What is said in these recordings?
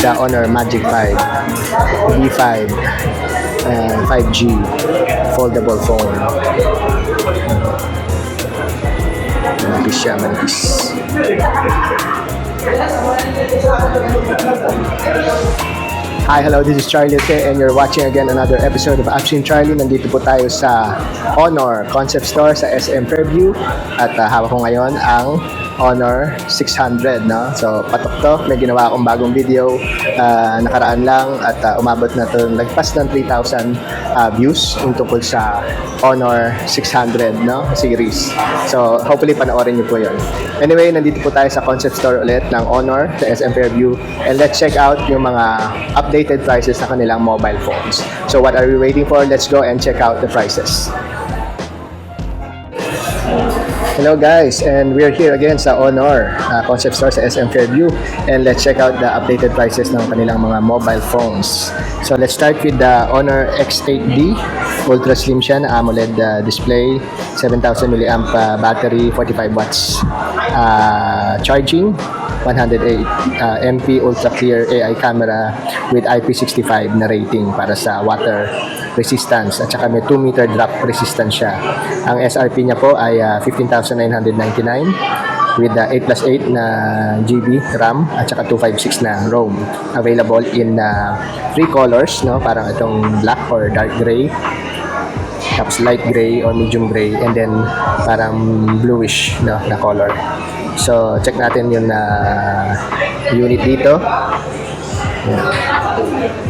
the Honor Magic 5 B5 5G foldable phone. Manipis siya, manipis. Hi, hello, this is Charlie Ote and you're watching again another episode of Action Charlie. Nandito po tayo sa Honor Concept Store sa SM Fairview at hawak ko ngayon ang Honor 600, no? So, patok to. May ginawa akong bagong video nakaraan lang at umabot na to, nagpas ng 3,000 views yung tungkol sa Honor 600, no? Series. So, hopefully panoorin niyo po yun. Anyway, nandito po tayo sa concept store ulit ng Honor sa SM Fairview and let's check out yung mga updated prices sa kanilang mobile phones. So, what are we waiting for? Let's go and check out the prices. Hello guys, and we're here again sa Honor Concept Store sa SM Fairview and let's check out the updated prices ng kanilang mga mobile phones. So let's start with the Honor X8D. Ultra slim siya na AMOLED display, 7,000 mAh battery, 45 watts charging, 108 MP ultra clear AI camera with IP65 na rating para sa water resistance at saka may 2 meter drop resistance siya. Ang SRP niya po ay 15,999 with 8+8 na GB RAM at saka 256 na ROM. Available in 3 colors, no? Parang itong black or dark gray, tapos light gray or medium gray, and then parang bluish, no, na color. So check natin yung unit dito.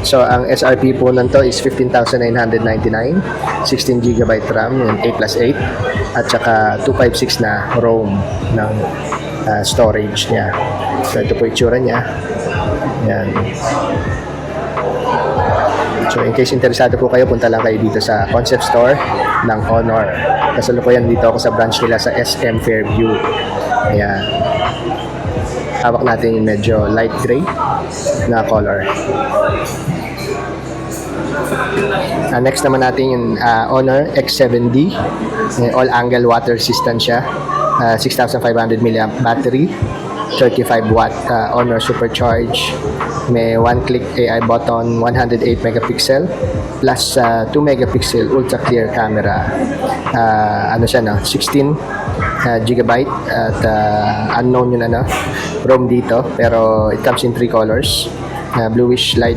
So ang SRP po nito is 15,999, 16 GB RAM, yung 8+8 at saka 256 na ROM ng storage niya. So ito po itsura niya. Yan. So in case interesado po kayo, punta lang kayo dito sa concept store ng Honor. Kasalukuyan dito ako sa branch nila sa SM Fairview. Ayan. Hawak natin yung medyo light gray na color. Next naman natin yung Honor X7D. All angle water resistant siya. 6,500 mAh battery, 35 watt Honor Supercharge. May one-click AI button, 108 megapixel plus 2 megapixel ultra clear camera. Ano siya, no? 16 gigabyte at unknown yun, ano, ROM dito, pero it comes in 3 colors, bluish light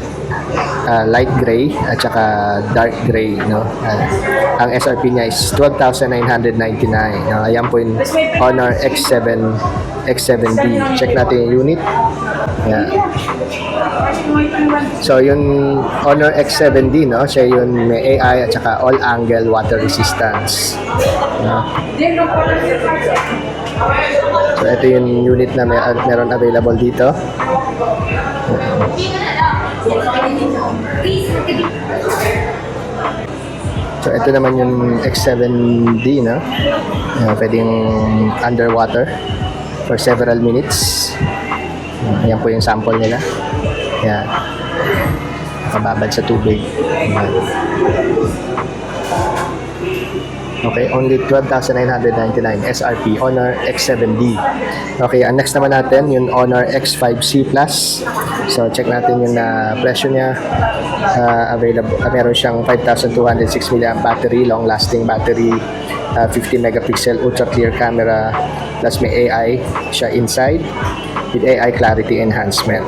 gray at saka dark gray, no? Ang SRP niya is 12,999. Ayan po yung Honor X7D. Check natin yung unit. Ayan. So yung Honor X7D, no, siya yung may AI at saka all angle water resistance, no? So ito yung unit na meron available dito. So ito naman yung X7D, no? Pwedeng underwater for several minutes. Ayan po yung sample nila. Ayan. Nakababad sa tubig. Ayan. Okay, only 12,999 SRP, Honor X7D. Okay, ang next naman natin, yung Honor X5C Plus. So, check natin yung presyo niya. Available, meron siyang 5,206 mAh battery, long-lasting battery, 50 megapixel ultra clear camera, plus may AI siya inside with AI clarity enhancement.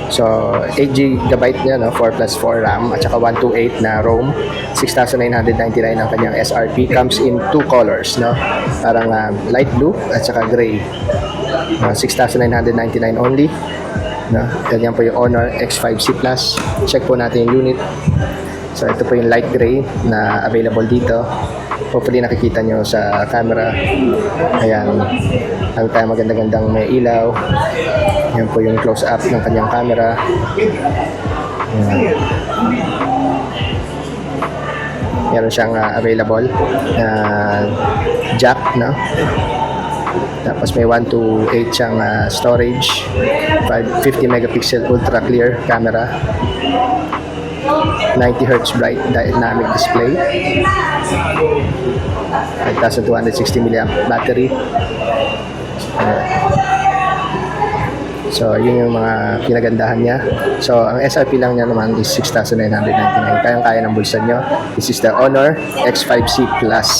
So, 8 GB niya, no? 4+4 RAM at saka 128 na ROM. 6,999 ang kanyang SRP. Comes in 2 colors, no? Parang light blue at saka gray. 6,999 only, no? Ganyan po yung Honor X5C Plus. Check po natin yung unit. So, ito po yung light gray na available dito. Hopefully nakikita nyo sa camera. Ayan. Ang tayo maganda-gandang may ilaw. Ayan po yung close-up ng kanyang camera. Ayan. Meron siyang available na jack, no? Tapos may 1 to 8 siyang storage. 50 megapixel ultra clear camera. 90 Hz bright dynamic display, 5,260 mAh battery. So, yun yung mga kinagandahan niya. So, ang SRP lang niya naman is 6,999. Kayang-kaya ng bulsa nyo. This is the Honor X5C Plus.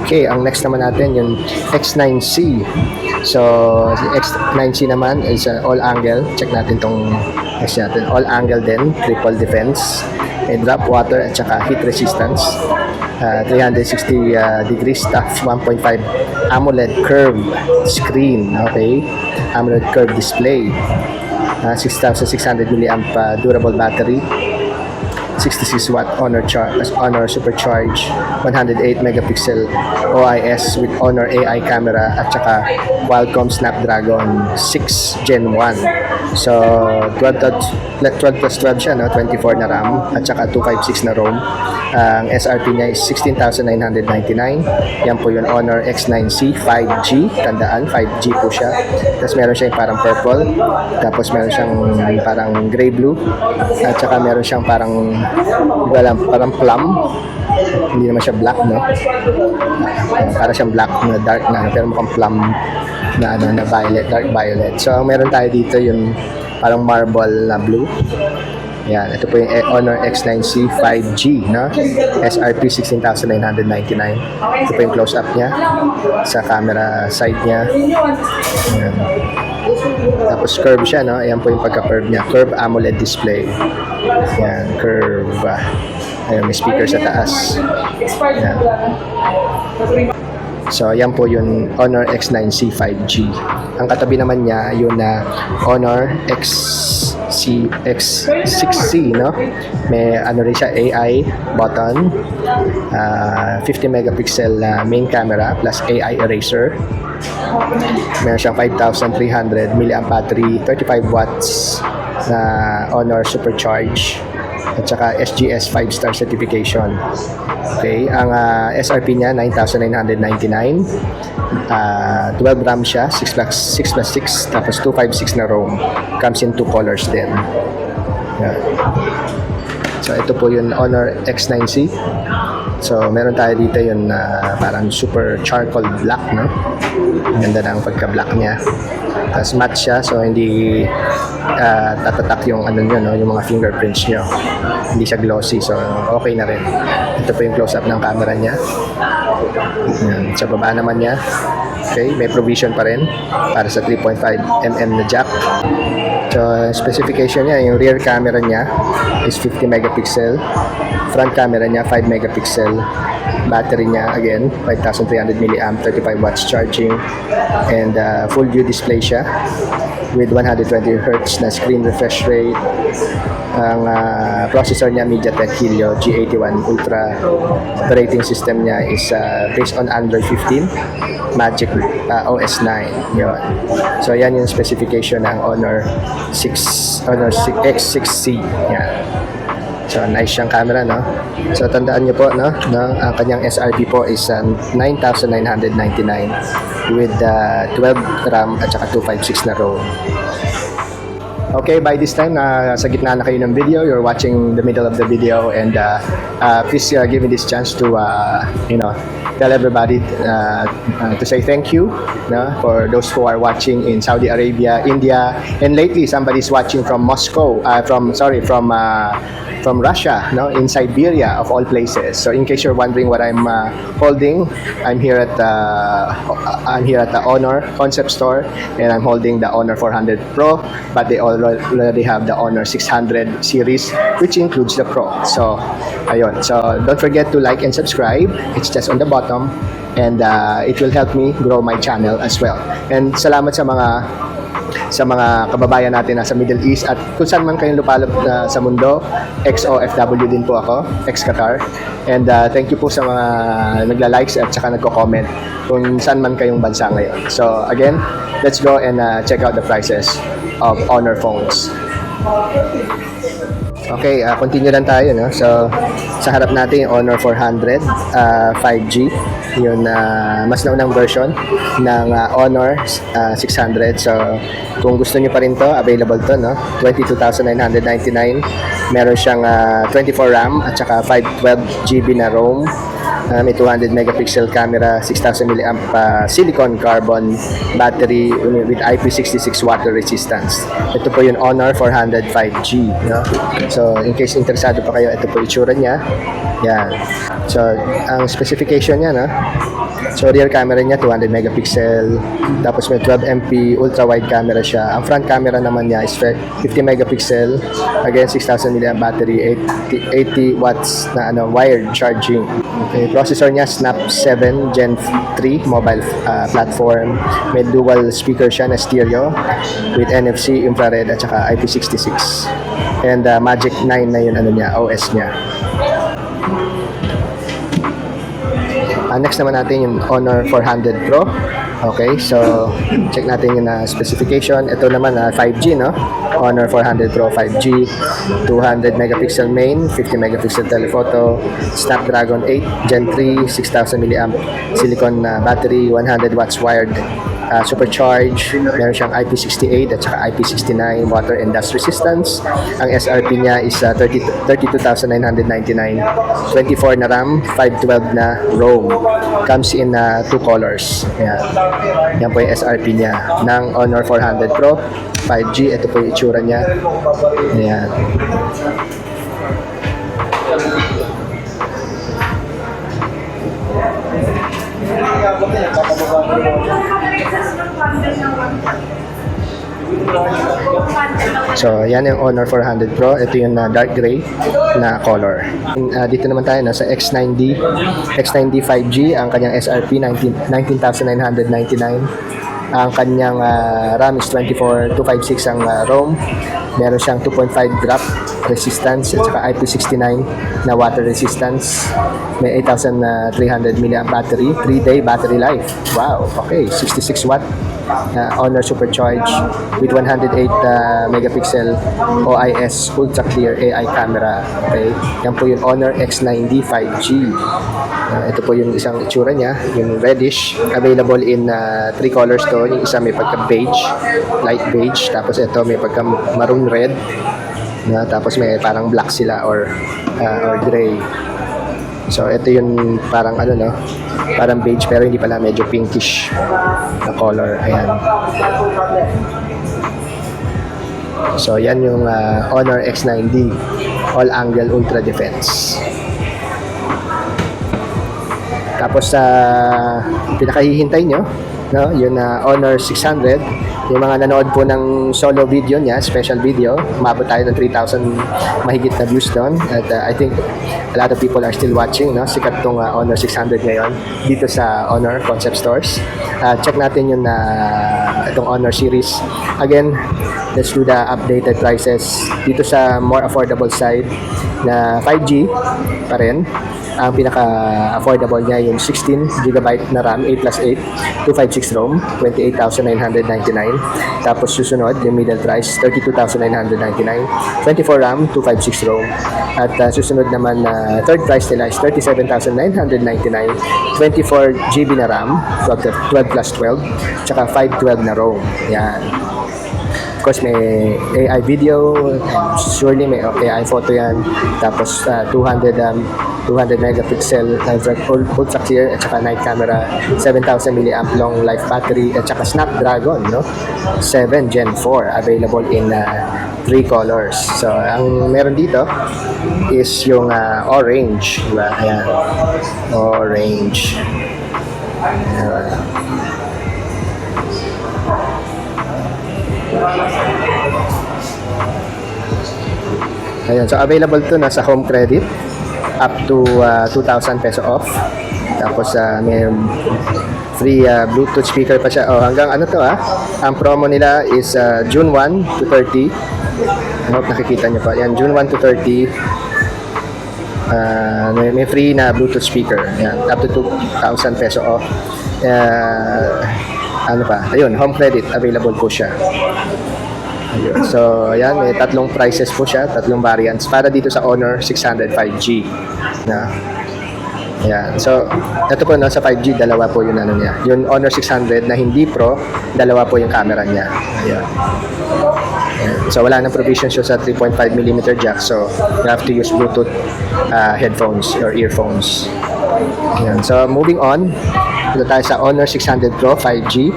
Okay, ang next naman natin yung X9C. So, si X9C naman is all angle. Check natin tong X natin. All angle din, triple defense. May drop water at saka heat resistance. 360 degrees tough 1.5 AMOLED curve screen. Okay, AMOLED curve display. 6,600 milliamp durable battery. 66 watt Honor supercharge, 108 megapixel OIS with Honor AI camera at saka Qualcomm Snapdragon 6 Gen 1. So 12 plus 12 siya, no? 24 na RAM at saka 256 na ROM. Ang SRP niya is 16,999. Yan po yung Honor X9C 5G. Tandaan, 5G po siya. Tapos meron siyang parang purple. Tapos meron siyang parang gray blue. At saka meron siyang parang parang plum. Hindi naman siya black, no? Para siyang black na dark na, pero mukhang plum na na violet, dark violet. So meron tayo dito yung parang marble na blue. Yan, ito po yung Honor X9C 5G, no? SRP 16,999. Ito po yung close-up niya sa camera side niya. Yan. Tapos curve siya, no? Ayan po yung pagka-curve niya. Curve AMOLED display. Yan, curve. Ayan, may speaker sa taas. Yan. So, yan po yung Honor X9C 5G. Ang katabi naman niya, yung Honor X6C, no? May ano rin siya, AI button, 50 megapixel main camera plus AI eraser. Meron siyang 5,300 milliamp battery, 35 watts na Honor supercharge at saka SGS 5-star certification. Okay, ang SRP niya 9,999. 12 RAM siya, 6+6 tapos 256 na ROM. Comes in 2 colors din. Yan. So ito po yung Honor X9C. So meron tayo dito yung parang super charcoal black, no? Ganda ng pagka-black niya. Tapos matte siya, so hindi tatatak yung ano nyo, no? Yung mga fingerprints nyo. Hindi siya glossy, so okay na rin. Ito po yung close-up ng camera niya. Yan. Sa baba naman niya, okay, may provision pa rin para sa 3.5mm na jack. So specification niya, yung rear camera niya is 50 megapixel. Front camera niya 5 megapixel. Battery niya again 5,300 milliamp, 35 watts charging, and full view display siya with 120 Hz na screen refresh rate. Ang processor niya MediaTek Helio G81 Ultra. Operating system niya is based on Android 15 Magic OS 9. Yun. So yan yung specification ng Honor X6C. Yan. So nice siyang camera, no? So tandaan niyo po, no? Ang kanyang SRP po is 9,999 with 12 RAM at saka 256 na ROM. Okay, by this time, sa gitna na kayo ng video, you're watching the middle of the video, and please give me this chance to, tell everybody to say thank you, no, for those who are watching in Saudi Arabia, India, and lately somebody's watching from Moscow, from Russia, no, in Siberia of all places. So in case you're wondering what I'm holding, I'm here at the Honor Concept Store, and I'm holding the Honor 400 Pro, but they already have the Honor 600 series, which includes the Pro. So ayun. So don't forget to like and subscribe. It's just on the bottom, and it will help me grow my channel as well. And salamat sa mga kababayan natin nasa Middle East at kung saan man kayong lupalop sa mundo. Ex-OFW din po ako, ex-Qatar. And thank you po sa mga nagla-likes at saka nagko-comment kung saan man kayong bansa ngayon. So again, let's go and check out the prices of Honor phones. Okay, continue lang tayo, no? So sa harap natin yung Honor 400 5G, yung mas naunang version ng Honor 600. So kung gusto niyo pa rin to, available to, no? 22,999. Meron siyang 24 RAM at saka 512 GB na ROM. May 200 megapixel camera, 6,000 milliamp silicon carbon battery with IP66 water resistance. Ito po yung Honor 400 5G. No? So, in case interesado pa kayo, ito po itsura niya. Yan. So, ang specification niya, no? So, rear camera niya, 200 megapixel. Tapos may 12 MP ultra-wide camera siya. Ang front camera naman niya is 50 megapixel. Again, 6,000 milliamp battery, 80 watts na wired charging. Okay, processor niya, Snap 7 Gen 3 mobile platform. May dual speaker siya na stereo with NFC, infrared, at saka IP66. And Magic 9 na yun, OS niya. Next naman natin yung Honor 400 Pro. Okay, so check natin yung specification. Ito naman 5G, no? Honor 400 Pro 5G, 200 megapixel main, 50 megapixel telephoto, Snapdragon 8 Gen 3, 6,000 milliamp silicon battery, 100 watts wired supercharge. Meron siyang IP68 at saka IP69 water and dust resistance. Ang SRP niya is 32,999, 24 na RAM, 512 na ROM. Comes in 2 colors. Yan po yung SRP niya ng Honor 400 Pro 5G. Ito po yung itsura niya. Ayan. So, yan yung Honor 400 Pro. Ito yung dark gray na color. Dito naman tayo sa X9D. X9D 5G. Ang kanyang SRP, 19,999. Ang kanyang RAM is 24256 ang ROM. Meron siyang 2.5 drop resistance at saka IP69 na water resistance. May 8,300 milliamp battery, 3-day battery life. Wow, okay, 66 watt Honor Supercharge with 108 megapixel OIS ultra clear AI camera. Okay, yan po yung Honor X9D 5G. Ito po yung isang itsura niya, yung reddish, available in 3 colors to. Yung isa may pagka beige, light beige, tapos ito may pagka maroon red, tapos may parang black sila or gray. So ito yung parang parang beige pero hindi pala, medyo pinkish na color. Ayan. So yan yung Honor X9D all angle ultra defense. Tapos sa pinakahihintay nyo, yung Honor 600, yung mga nanood po ng solo video niya, special video, umabot tayo ng 3,000 mahigit na views doon. At I think a lot of people are still watching, sikat tong Honor 600 ngayon dito sa Honor Concept Stores. Check natin yung itong Honor series. Again, let's do the updated prices dito sa more affordable side na 5G pa rin. Ang pinaka-affordable niya yung 16GB na RAM, 8+8, 256 ROM, 28,999. Tapos susunod, yung middle price, 32,999, 24 RAM, 256 ROM. At susunod naman na third price nila is 37,999, 24GB na RAM, 12+12, tsaka 512 na ROM. Yan. Of course, may AI video, surely may AI photo yan. Tapos 200 megapixel ultra clear at saka night camera, 7,000 milliamp long life battery at saka Snapdragon 7 Gen 4 available in 3 colors. So ang meron dito is yung orange, diba? Ayan, orange. Ayan, so available to nasa home credit up to 2,000 peso off. Tapos may free Bluetooth speaker pa siya. Hanggang ang promo nila is June 1 to 30. I hope nakikita nyo pa. Yan, June 1 to 30. May free na Bluetooth speaker. Yan, up to 2,000 peso off. Ayun, home credit available po siya. Ayun. So, ayan, may tatlong prices po siya, tatlong variants para dito sa Honor 600 5G. Ayan. So, ito po sa 5G, dalawa po yung niya. Yung Honor 600 na hindi Pro, dalawa po yung camera niya. Ayan. Ayan. So, wala nang provision siya sa 3.5mm jack. So, you have to use Bluetooth headphones or earphones. Yan. So, moving on. Dito tayo sa Honor 600 Pro 5G.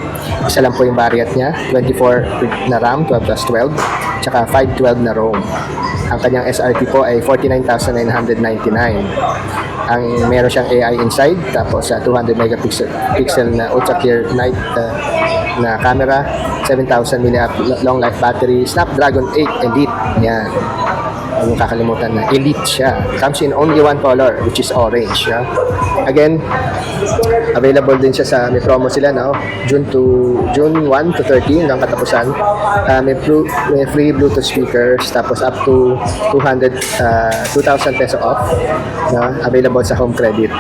Isa lang po yung variant niya. 24 na RAM, 12 plus 12. Tsaka 512 na ROM. Ang kanyang SRP po ay 49,999. Ang meron siyang AI inside, tapos 200 megapixel na ultra clear night na camera, 7,000 mAh long life battery, Snapdragon 8 Elite. Yan. Huwag mong kakalimutan na Elite siya. Comes in only one color, which is orange. Yeah? Again, available din siya sa, may promo sila, no? June 1 to 30 hanggang katapusan. May free Bluetooth speakers, tapos up to 2,000 peso off, no? Available sa home credit.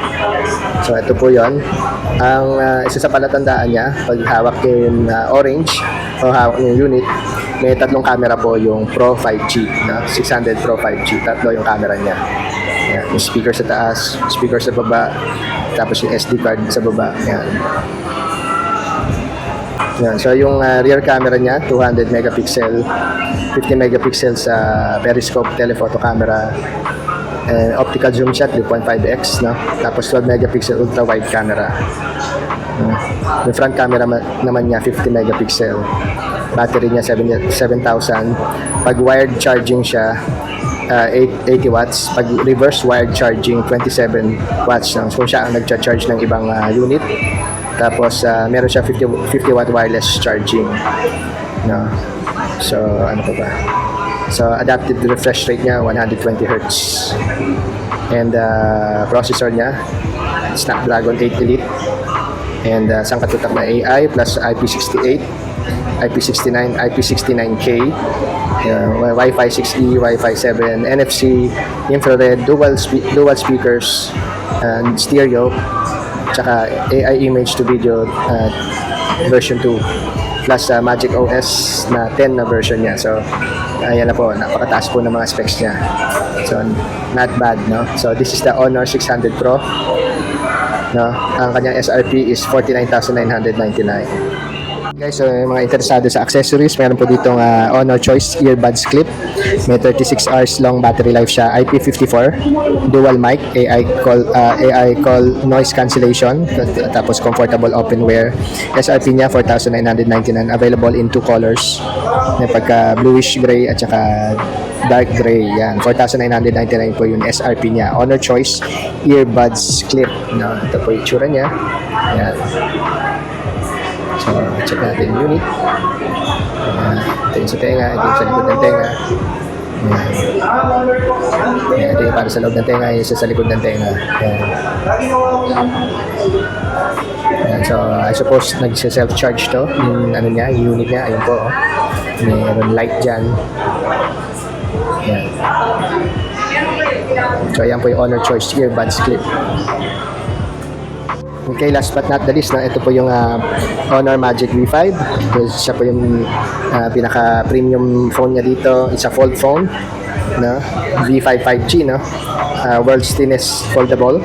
So ito po yon. Ang isa sa palatandaan niya, pag hawak yung orange o hawak yung unit, may tatlong camera po yung Pro 5G, no? 600 Pro 5G, tatlo yung camera niya. Yan, yung speaker sa taas, speaker sa baba, tapos yung SD card sa baba. Yan. Yan. So yung rear camera niya, 200 megapixel, 50 megapixel sa periscope telephoto camera, and optical zoom shot 3.5x, no? Tapos 12 megapixel ultra wide camera. Yung front camera naman niya 50 megapixel. Battery niya 7,000. Pag wired charging siya, 80 watts. Pag reverse wired charging, 27 watts. So siya ang nagcha-charge ng ibang unit. Tapos meron siya 50 watt wireless charging. No? So ano pa ba? So adaptive refresh rate niya 120 Hz. And processor niya Snapdragon 8 Elite. And sangkatutak na AI plus IP68, IP69, IP69K, Wi-Fi 6E, Wi-Fi 7, NFC, infrared, dual speakers, and stereo, tsaka AI image to video version 2, plus Magic OS na 10 na version niya. So ayan na po, napakataas po ng mga specs niya. So not bad, no? So this is the Honor 600 Pro. No, ang kanyang SRP is 49,999. Guys, so yung mga interesado sa accessories, meron po ditong Honor Choice earbuds clip. May 36 hours long battery life siya, IP54, dual mic, AI call noise cancellation, tapos comfortable open wear. SRP niya 4,999, available in two colors. May pagka bluish gray at saka dark gray. Yan, 4,999 po yung SRP niya. Honor Choice earbuds clip. No, ito po yung itsura niya. Yan. So, check natin yung unit. Ito yung sa tenga, ito yung sa likod ng tenga. Yan. Yan, ito yung para sa loob ng tenga, yung sa likod ng tenga. Yan. Yan. So, I suppose nag-self-charge to. Yung ano niya, yung unit niya, ayun po. Oh. Mayroon light dyan. Yan. So, ayan po yung Honor Choice earbuds clip. Okay, last but not the least, ito po yung Honor Magic V5. Siya po yung pinaka-premium phone niya dito. It's a fold phone, no? V5 5G, no? World's thinnest foldable.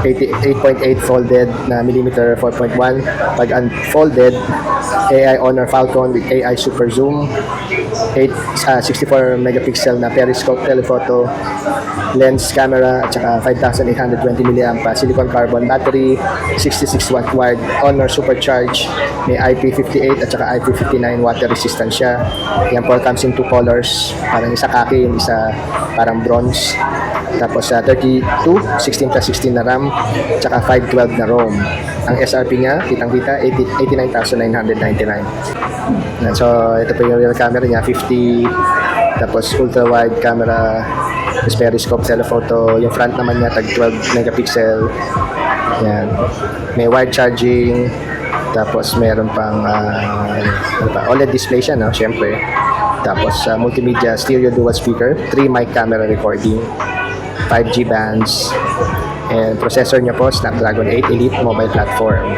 8.8 folded na millimeter 4.1. Pag unfolded, AI Honor Falcon with AI Super Zoom, 64 megapixel na periscope telephoto lens camera, at saka 5,820 mAh silicon carbon battery, 66 watt wired Honor Supercharge, may IP58 at saka IP59 water resistant siya. Yan po, comes in two colors, parang isa kaki, yung isa parang bronze. Tapos 32, 16 plus 16 na RAM, at saka 512 na ROM. Ang SRP niya, kitang-kita, 89,999. So ito po yung real camera niya, 50, tapos ultra wide camera, periscope telephoto. Yung front naman niya tag 12 megapixel. Yan. May wired charging, tapos meron pang OLED display siya, no? Syempre. Tapos multimedia stereo dual speaker, 3 mic camera recording, 5G bands, and processor niya po Snapdragon 8 Elite mobile platform,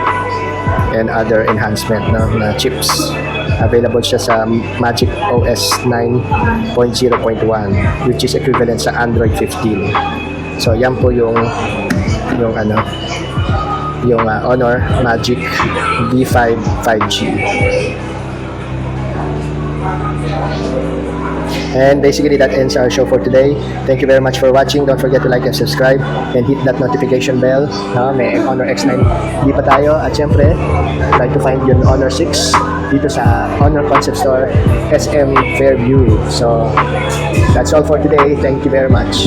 and other enhancement, no, na chips. Available siya sa Magic OS 9.0.1, which is equivalent sa Android 15. So yan po yung Honor Magic V5 5G. And basically, that ends our show for today. Thank you very much for watching. Don't forget to like and subscribe and hit that notification bell. May Honor X9 di pa tayo. At syempre, try to find yung Honor 6 dito sa Honor Concept Store, SM Fairview. So, that's all for today. Thank you very much.